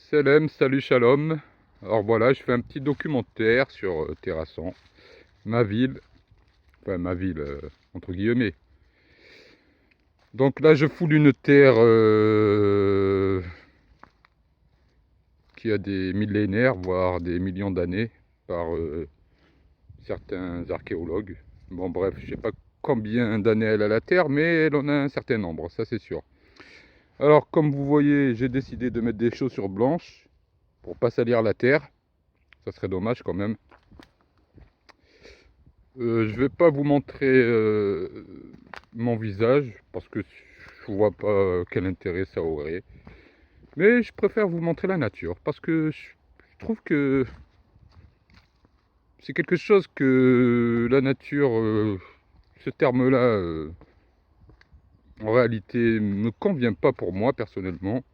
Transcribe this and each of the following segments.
Salam, salut, shalom. Alors voilà, je fais un petit documentaire sur Terrasson, ma ville, enfin ma ville entre guillemets. Donc là, je foule une terre qui a des millénaires, voire des millions d'années, par certains archéologues. Bon bref, je sais pas combien d'années elle a la terre, mais elle en a un certain nombre, ça c'est sûr. Alors comme vous voyez, j'ai décidé de mettre des chaussures blanches pour pas salir la terre. Ça serait dommage quand même. Je vais pas vous montrer mon visage parce que je vois pas quel intérêt ça aurait. Mais je préfère vous montrer la nature parce que je trouve que c'est quelque chose que la nature, ce terme-là, en réalité, ne convient pas pour moi personnellement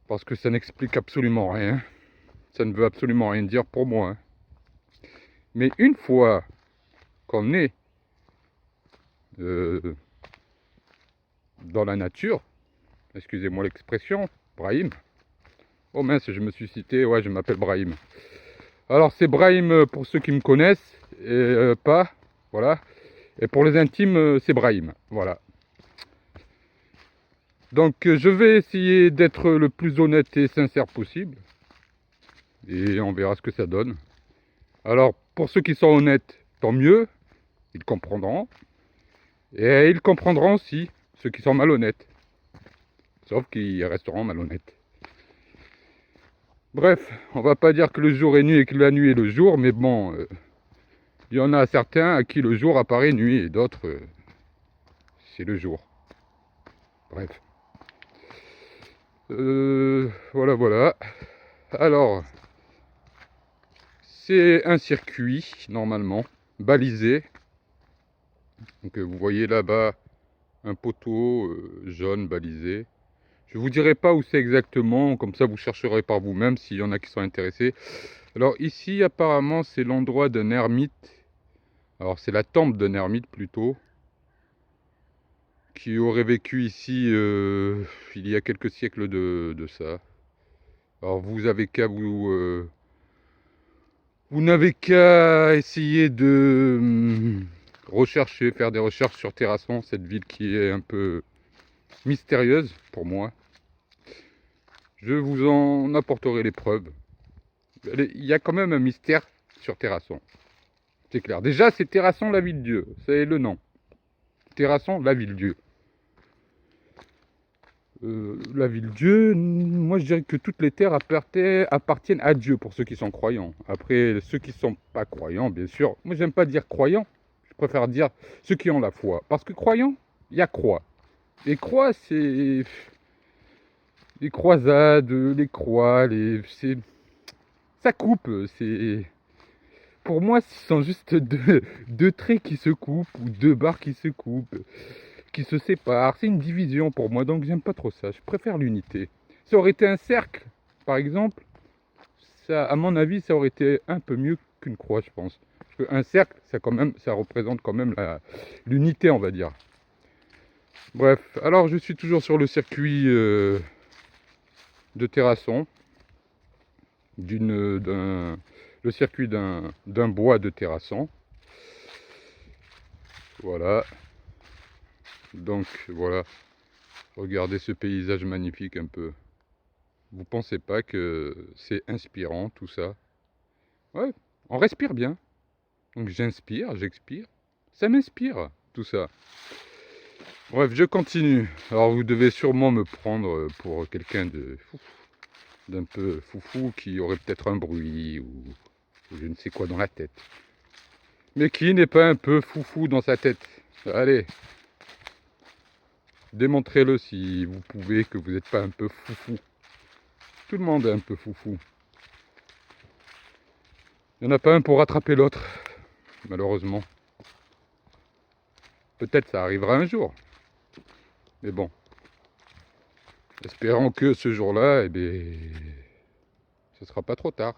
parce que ça n'explique absolument rien. Ça ne veut absolument rien dire pour moi, hein. Mais une fois qu'on est euh, dans la nature, excusez-moi l'expression, Brahim. Oh mince, je me suis cité, ouais, je m'appelle Brahim. Alors c'est Brahim pour ceux qui me connaissent, et pas, voilà. Et pour les intimes, c'est Brahim, voilà. Donc je vais essayer d'être le plus honnête et sincère possible. Et on verra ce que ça donne. Alors pour ceux qui sont honnêtes, tant mieux, ils comprendront. Et ils comprendront aussi ceux qui sont malhonnêtes. Sauf qu'ils resteront malhonnêtes. Bref, on va pas dire que le jour est nuit et que la nuit est le jour, mais bon, il y en a certains à qui le jour apparaît nuit et d'autres, c'est le jour. Bref. Voilà, voilà. Alors, c'est un circuit, normalement, balisé. Donc vous voyez là-bas un poteau jaune balisé. Je vous dirai pas où c'est exactement, comme ça vous chercherez par vous-même s'il y en a qui sont intéressés. Alors ici, apparemment, c'est l'endroit d'un ermite. Alors c'est la tombe d'un ermite plutôt, qui aurait vécu ici il y a quelques siècles de ça. Alors vous avez qu'à vous n'avez qu'à essayer de rechercher, faire des recherches sur Terrasson, cette ville qui est un peu mystérieuse pour moi. Je vous en apporterai les preuves. Il y a quand même un mystère sur Terrasson. C'est clair. Déjà, c'est Terrasson, la ville-dieu. C'est le nom. Terrasson, la ville-dieu. La ville-dieu, moi je dirais que toutes les terres appartiennent à Dieu pour ceux qui sont croyants. Après, ceux qui ne sont pas croyants, bien sûr. Moi j'aime pas dire croyants, je préfère dire ceux qui ont la foi. Parce que croyants, il y a croix. Les croix, c'est les croisades, les croix, ça coupe. Pour moi, ce sont juste deux traits qui se coupent ou deux barres qui se coupent, qui se séparent. C'est une division pour moi, donc j'aime pas trop ça. Je préfère l'unité. Ça aurait été un cercle, par exemple, ça, à mon avis, ça aurait été un peu mieux qu'une croix, je pense. Parce qu'un cercle, ça représente quand même l'unité, on va dire. Bref, alors je suis toujours sur le circuit de Terrasson, le circuit d'un bois de Terrasson. Voilà. Donc voilà, regardez ce paysage magnifique un peu. Vous pensez pas que c'est inspirant tout ça? Ouais, on respire bien. Donc j'inspire, j'expire. Ça m'inspire tout ça. Bref, je continue. Alors vous devez sûrement me prendre pour quelqu'un d'un peu foufou qui aurait peut-être un bruit ou je ne sais quoi dans la tête. Mais qui n'est pas un peu foufou dans sa tête? Allez, démontrez-le si vous pouvez que vous n'êtes pas un peu foufou. Tout le monde est un peu foufou. Il n'y en a pas un pour rattraper l'autre, malheureusement. Peut-être ça arrivera un jour. Mais bon. Espérons que ce jour-là, eh bien, ce sera pas trop tard.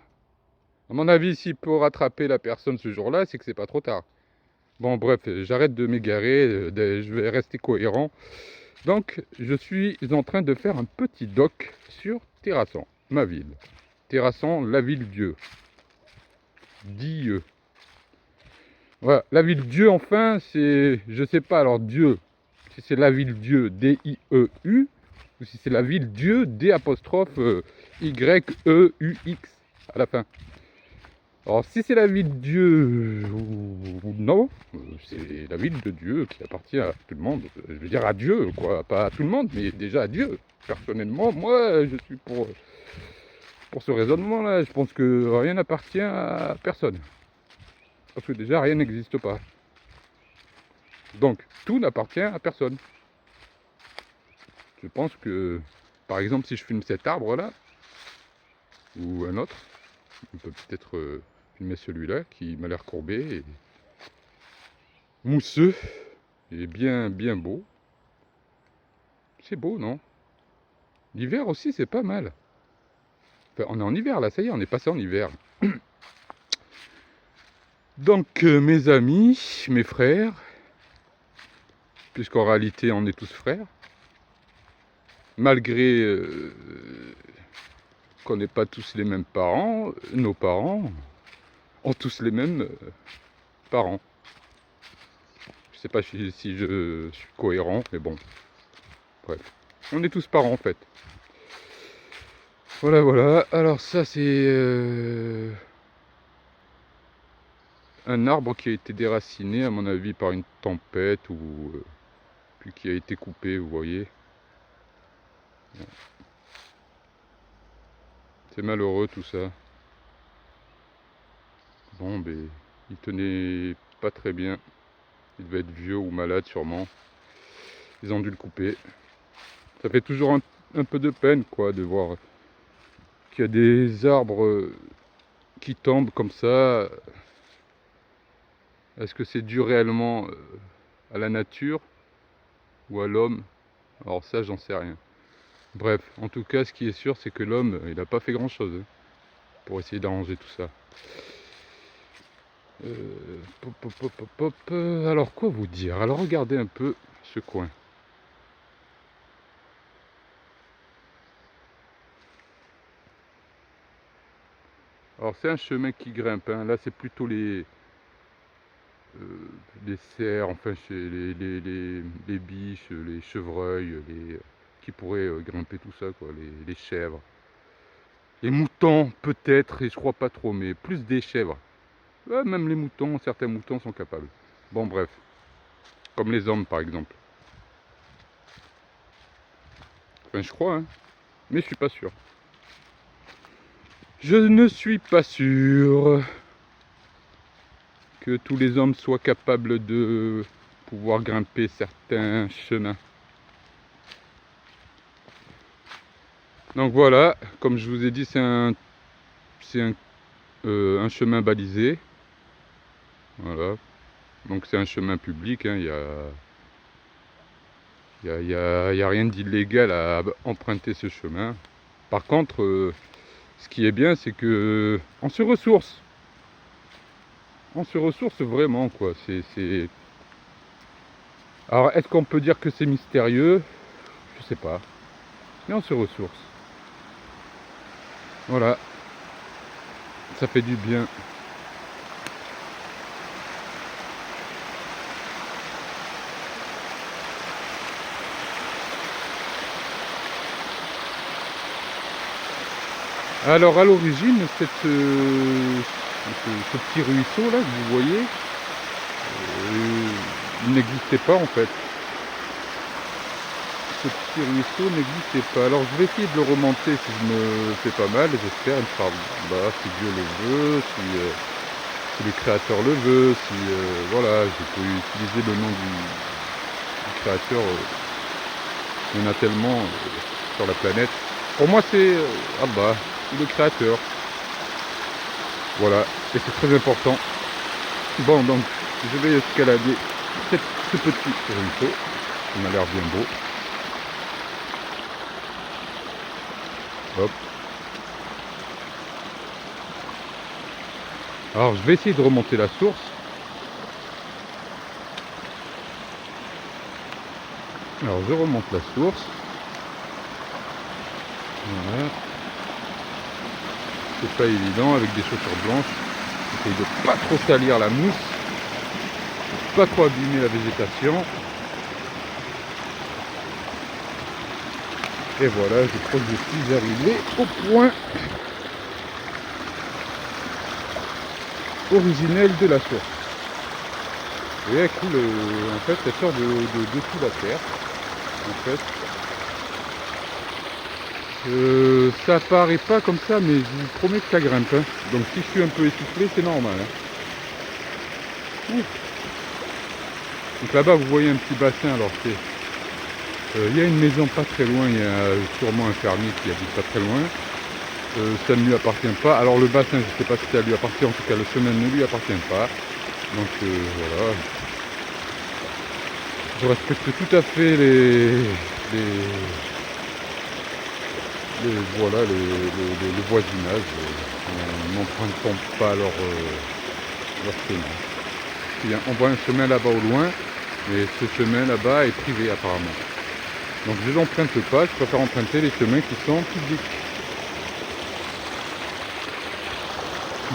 À mon avis, s'il peut rattraper la personne ce jour-là, c'est que c'est pas trop tard. Bon, bref, j'arrête de m'égarer, je vais rester cohérent. Donc, je suis en train de faire un petit doc sur Terrasson, ma ville. Terrasson, la ville-dieu. Dieu. Voilà, la ville-dieu, enfin, c'est... Je sais pas, alors Dieu, si c'est la ville-dieu, D-I-E-U, ou si c'est la ville-dieu, D'-Y-E-U-X, à la fin. Alors, si c'est la ville-dieu ou non, c'est la ville de Dieu qui appartient à tout le monde. Je veux dire à Dieu, quoi. Pas à tout le monde, mais déjà à Dieu. Personnellement, moi, je suis pour ce raisonnement-là. Je pense que rien n'appartient à personne. Parce que déjà, rien n'existe pas. Donc, tout n'appartient à personne. Je pense que, par exemple, si je filme cet arbre-là, ou un autre, on peut peut-être filmer celui-là qui m'a l'air courbé et mousseux et bien beau. C'est beau, non? L'hiver aussi, c'est pas mal. Enfin, on est en hiver là, ça y est, on est passé en hiver. Donc, mes amis, mes frères, puisqu'en réalité, on est tous frères, malgré qu'on n'ait pas tous les mêmes parents, nos parents ont tous les mêmes parents. Je sais pas si je suis cohérent, mais bon, bref. On est tous parents en fait. Voilà, voilà. Alors ça c'est un arbre qui a été déraciné à mon avis par une tempête ou puis qui a été coupé, vous voyez. C'est malheureux tout ça. Bon, ben, il tenait pas très bien. Il devait être vieux ou malade sûrement. Ils ont dû le couper. Ça fait toujours un peu de peine quoi de voir qu'il y a des arbres qui tombent comme ça. Est-ce que c'est dû réellement à la nature ou à l'homme? Alors ça, j'en sais rien. Bref, en tout cas, ce qui est sûr, c'est que l'homme, il n'a pas fait grand-chose pour essayer d'arranger tout ça. Alors, quoi vous dire? Alors, regardez un peu ce coin. Alors, c'est un chemin qui grimpe. Hein. Là, c'est plutôt les cerfs, enfin, les biches, les chevreuils, qui pourraient grimper tout ça, quoi. Les chèvres. Les moutons, peut-être, et je crois pas trop, mais plus des chèvres. Ouais, même les moutons, certains moutons sont capables. Bon, bref. Comme les hommes, par exemple. Enfin, je crois, hein. Mais je suis pas sûr. Je ne suis pas sûr que tous les hommes soient capables de pouvoir grimper certains chemins. Donc voilà, comme je vous ai dit, c'est un chemin balisé. Voilà. Donc c'est un chemin public, hein. Il y a rien d'illégal à emprunter ce chemin. Par contre, ce qui est bien, c'est que on se ressource. On se ressource vraiment, quoi. Alors, est-ce qu'on peut dire que c'est mystérieux? Je sais pas. Mais on se ressource. Voilà. Ça fait du bien. Alors, à l'origine, ce petit ruisseau là que vous voyez, il n'existait pas en fait. Ce petit ruisseau n'existait pas. Alors je vais essayer de le remonter si je me fais pas mal, j'espère, bah, si Dieu le veut, si le créateur le veut, si voilà, je peux utiliser le nom du créateur. Il y en a tellement sur la planète. Pour moi c'est Allah, le créateur. Voilà, et c'est très important. Bon, donc je vais escalader ce petit ruisseau, qui m'a l'air bien beau. Hop. Alors je vais essayer de remonter la source. Alors je remonte la source. Voilà. C'est pas évident avec des chaussures blanches. J'essaye de pas trop salir la mousse, pas trop abîmer la végétation. Et voilà, je crois que je suis arrivé au point originel de la source. Et elle coule, en fait, elle sort de dessous la terre. En fait, ça paraît pas comme ça, mais je vous promets que ça grimpe. Hein. Donc si je suis un peu essoufflé, c'est normal. Hein. Donc là-bas, vous voyez un petit bassin. Alors il y a une maison pas très loin. Il y a sûrement un fermier qui habite pas très loin. Ça ne lui appartient pas. Alors le bassin, je ne sais pas si ça lui appartient. En tout cas, le chemin ne lui appartient pas. Donc voilà. Je respecte tout à fait voilà, le voisinage. On n'emprunte pas leur chemin. On voit un chemin là-bas au loin, mais ce chemin là-bas est privé apparemment. Donc je n'emprunte pas, je préfère emprunter les chemins qui sont publics.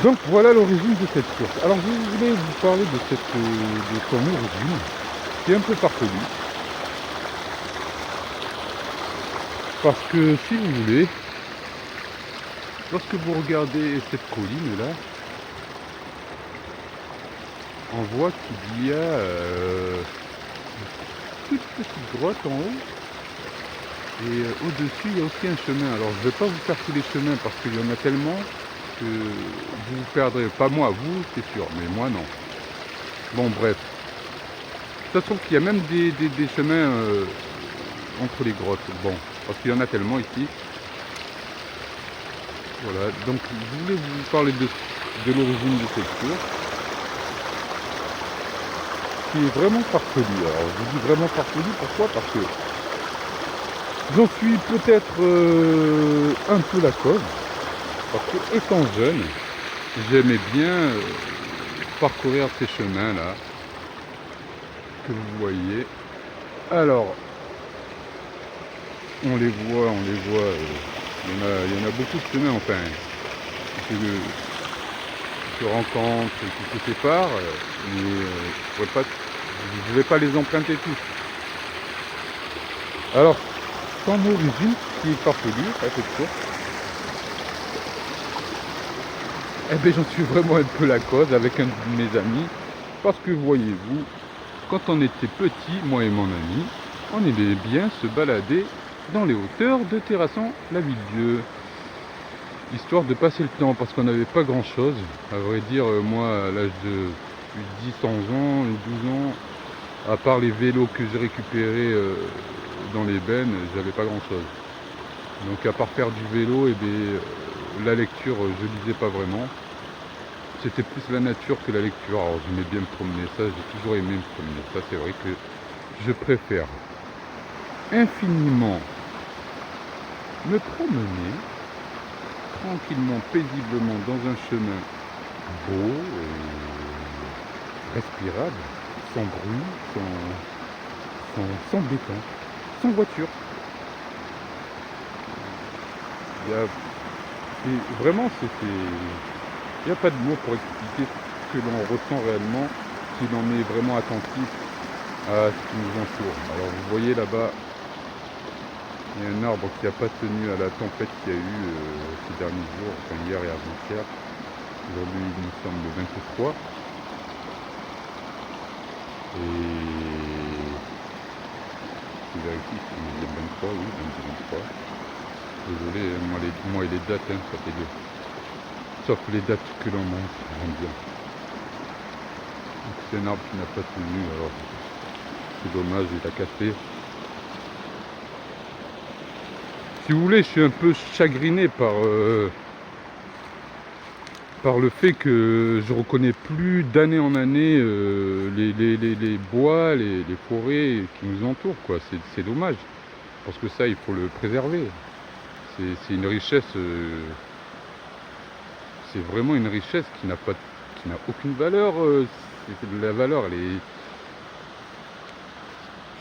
Donc voilà l'origine de cette source. Alors je voulais vous parler de son origine, qui est un peu farfelue. Parce que si vous voulez, lorsque vous regardez cette colline là, on voit qu'il y a une toute petite grotte en haut. Et au-dessus, il y a aussi un chemin. Alors je ne vais pas vous faire tous les chemins parce qu'il y en a tellement que vous vous perdrez. Pas moi, vous, c'est sûr, mais moi non. Bon, bref. Ça se trouve qu'il y a même des chemins entre les grottes. Bon, parce qu'il y en a tellement ici. Voilà, donc je voulais vous parler de l'origine de cette source, qui est vraiment farfelue. Alors je vous dis vraiment farfelue, pourquoi? Parce que j'en suis peut-être un peu la cause, parce que étant jeune, j'aimais bien parcourir ces chemins-là, que vous voyez. Alors, on les voit, il y en a beaucoup de chemins, enfin, que rencontre, qui se séparent, mais je ne vais pas les emprunter tous. Alors, son origine, qui est farfelue, à cette source, eh bien j'en suis vraiment un peu la cause avec un de mes amis, parce que voyez-vous, quand on était petit, moi et mon ami, on aimait bien se balader dans les hauteurs de Terrasson-la-Ville-Dieu, histoire de passer le temps, parce qu'on n'avait pas grand chose. À vrai dire, moi à l'âge de 10-11 ans, 12 ans, à part les vélos que j'ai récupérés dans les bennes, j'avais pas grand chose. Donc à part faire du vélo, et la lecture, je lisais pas vraiment. C'était plus la nature que la lecture. Alors j'aimais bien me promener, ça j'ai toujours aimé me promener. Ça c'est vrai que je préfère infiniment me promener tranquillement, paisiblement dans un chemin beau, respirable, sans bruit, sans béton, sans voiture. Vraiment, il n'y a pas de mots pour expliquer ce que l'on ressent réellement si l'on est vraiment attentif à ce qui nous entoure. Alors vous voyez là-bas, il y a un arbre qui n'a pas tenu à la tempête qu'il y a eu ces derniers jours, enfin hier et avant-hier. Aujourd'hui nous sommes le 23. Et je vérifie si on est le 23, oui, le 23. Désolé, moi et les dates, hein, ça fait deux. Sauf les dates que l'on mange, j'aime bien. C'est un arbre qui n'a pas tenu, alors c'est dommage, il a cassé. Si vous voulez, je suis un peu chagriné par le fait que je reconnais plus d'année en année les bois, les forêts qui nous entourent, quoi. C'est dommage, parce que ça, il faut le préserver. C'est une richesse, c'est vraiment une richesse qui n'a aucune valeur. La valeur, elle est...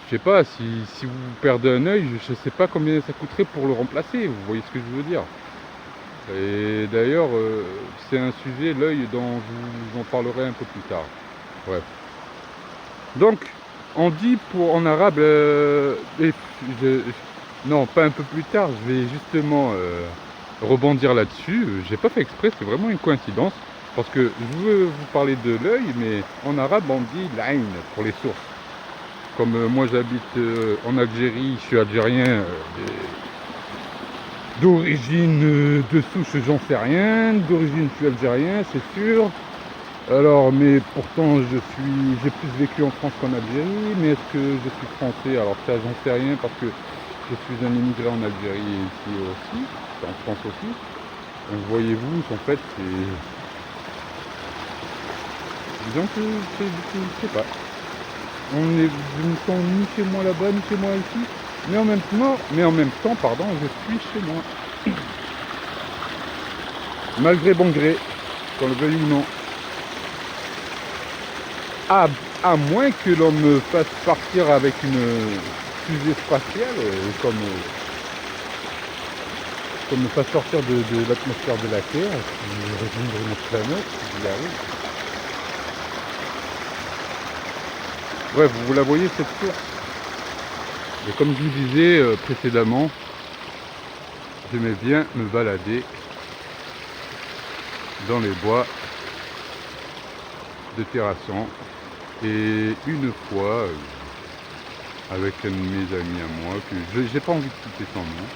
Je sais pas, si vous perdez un œil, je sais pas combien ça coûterait pour le remplacer, vous voyez ce que je veux dire. Et d'ailleurs, c'est un sujet, l'œil, dont je vous en parlerai un peu plus tard. Bref. Donc, on dit en arabe, non, pas un peu plus tard, je vais justement rebondir là-dessus. J'ai pas fait exprès, c'est vraiment une coïncidence. Parce que je veux vous parler de l'œil, mais en arabe, on dit l'aïn pour les sources. Comme moi j'habite en Algérie, je suis algérien, d'origine de souche, j'en sais rien. D'origine, je suis algérien, c'est sûr. Alors, mais pourtant, j'ai plus vécu en France qu'en Algérie. Mais est-ce que je suis français? Alors ça, j'en sais rien parce que je suis un immigré en Algérie et ici aussi, en France aussi. Donc, voyez-vous, en fait, c'est... Disons que je sais pas. Je ne sens ni chez moi là-bas, ni chez moi ici. Mais en même temps, pardon, je suis chez moi. Malgré bon gré, qu'on le veuille ou non. À moins que l'on me fasse partir avec une fusée spatiale, comme me fasse sortir de l'atmosphère de la Terre, et rejoindre notre planète, si j'y arrive. Bref, vous la voyez cette source. Et comme je vous disais précédemment, j'aimais bien me balader dans les bois de Terrasson. Et une fois, avec un de mes amis à moi, que j'ai pas envie de citer son nom,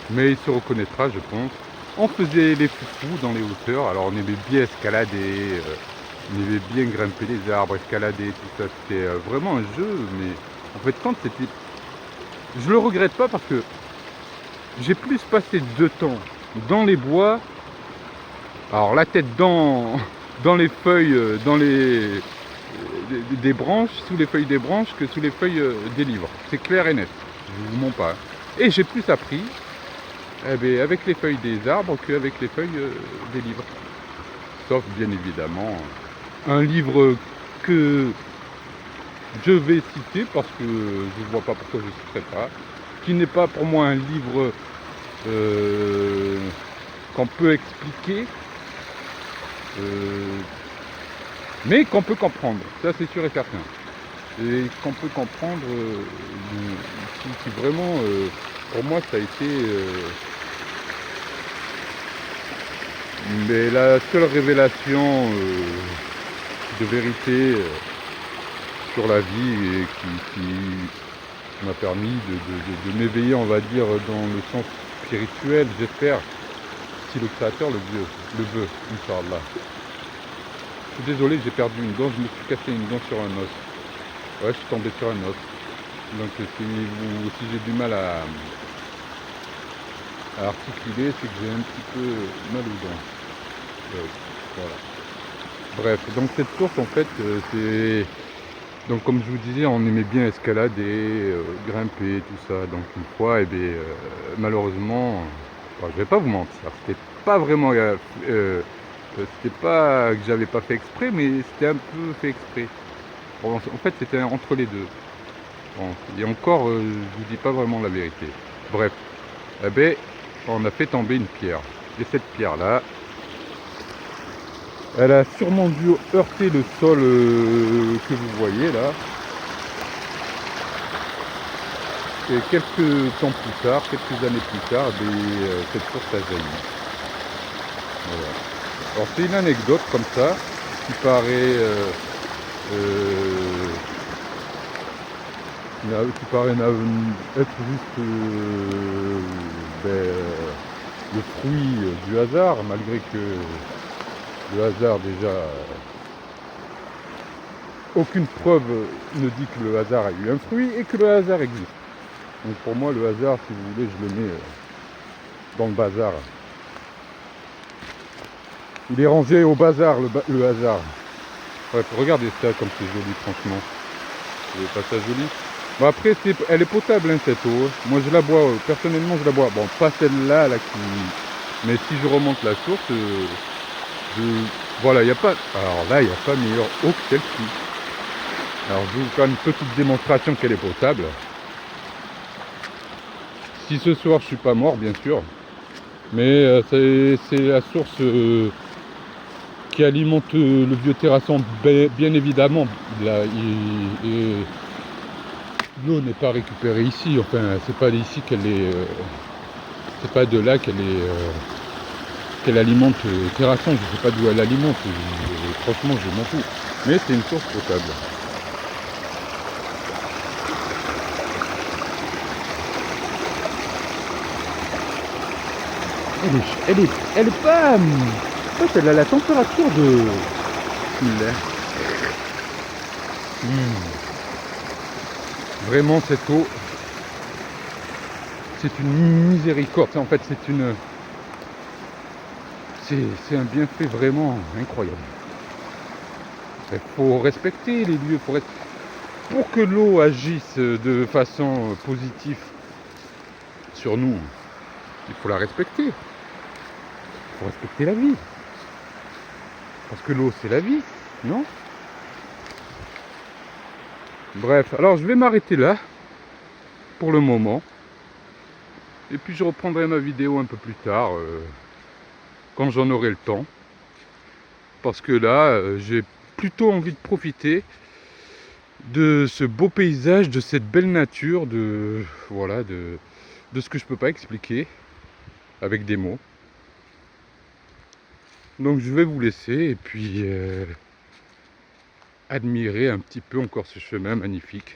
mais il se reconnaîtra, je pense. On faisait les foufous dans les hauteurs, alors on aimait bien escalader, on aimait bien grimper les arbres, escalader, tout ça. C'était vraiment un jeu, mais en fait, quand c'était... Je le regrette pas parce que j'ai plus passé de temps dans les bois, alors la tête dans les feuilles, des branches, sous les feuilles des branches que sous les feuilles des livres. C'est clair et net, je vous mens pas. Et j'ai plus appris avec les feuilles des arbres qu'avec les feuilles des livres. Sauf bien évidemment un livre que je vais citer parce que je ne vois pas pourquoi je ne citerai pas, qui n'est pas pour moi un livre qu'on peut expliquer, mais qu'on peut comprendre, ça c'est sûr et certain. Et qu'on peut comprendre, qui vraiment, pour moi ça a été mais la seule révélation de vérité sur la vie et qui m'a permis de m'éveiller, on va dire, dans le sens spirituel, j'espère, si le Créateur le veut, Inch'Allah. Je suis désolé, j'ai perdu une dent, je me suis cassé une dent sur un os. Ouais, je suis tombé sur un os. Donc si j'ai du mal à articuler, c'est que j'ai un petit peu mal aux dents. Voilà. Bref, donc cette course en fait, c'est... Donc comme je vous disais, on aimait bien escalader, grimper, tout ça. Donc une fois, malheureusement, je vais pas vous mentir, c'était pas vraiment... c'était pas que j'avais pas fait exprès, mais c'était un peu fait exprès. Bon, en fait, c'était entre les deux. Bon, et encore, je vous dis pas vraiment la vérité. Bref, on a fait tomber une pierre. Et cette pierre-là, elle a sûrement dû heurter le sol que vous voyez là. Et quelques temps plus tard, quelques années plus tard, cette source a jailli. Voilà. Alors c'est une anecdote comme ça, qui paraît être juste le fruit du hasard, malgré que le hasard déjà, aucune preuve ne dit que le hasard a eu un fruit et que le hasard existe. Donc pour moi le hasard, si vous voulez, je le mets dans le bazar. Il est rangé au bazar, le hasard. Bref, regardez ça comme c'est joli, franchement. Vous trouvez pas ça joli? Bon après, elle est potable hein, cette eau. Moi je la bois, personnellement je la bois. Bon, pas celle-là là, mais si je remonte la source, voilà, il n'y a pas... Alors là, il n'y a pas meilleure eau que celle-ci. Alors je vais vous faire une petite démonstration qu'elle est potable. Si ce soir je suis pas mort, bien sûr, mais c'est la source qui alimente le vieux terrasson, bien évidemment. Là, l'eau n'est pas récupérée ici, enfin c'est pas d'ici qu'elle est, c'est pas de là qu'elle alimente le terrasson, je sais pas d'où elle alimente, franchement je m'en fous, mais c'est une source potable. Elle est pas, en fait, elle a la température de lait. Vraiment cette eau, c'est une miséricorde, en fait c'est un bienfait vraiment incroyable. Il faut respecter les lieux, pour que l'eau agisse de façon positive sur nous, il faut la respecter. Il faut respecter la vie. Parce que l'eau, c'est la vie, non? Bref, alors je vais m'arrêter là, pour le moment. Et puis je reprendrai ma vidéo un peu plus tard, quand j'en aurai le temps. Parce que là, j'ai plutôt envie de profiter de ce beau paysage, de cette belle nature, voilà, de ce que je peux pas expliquer avec des mots. Donc je vais vous laisser et puis admirer un petit peu encore ce chemin magnifique.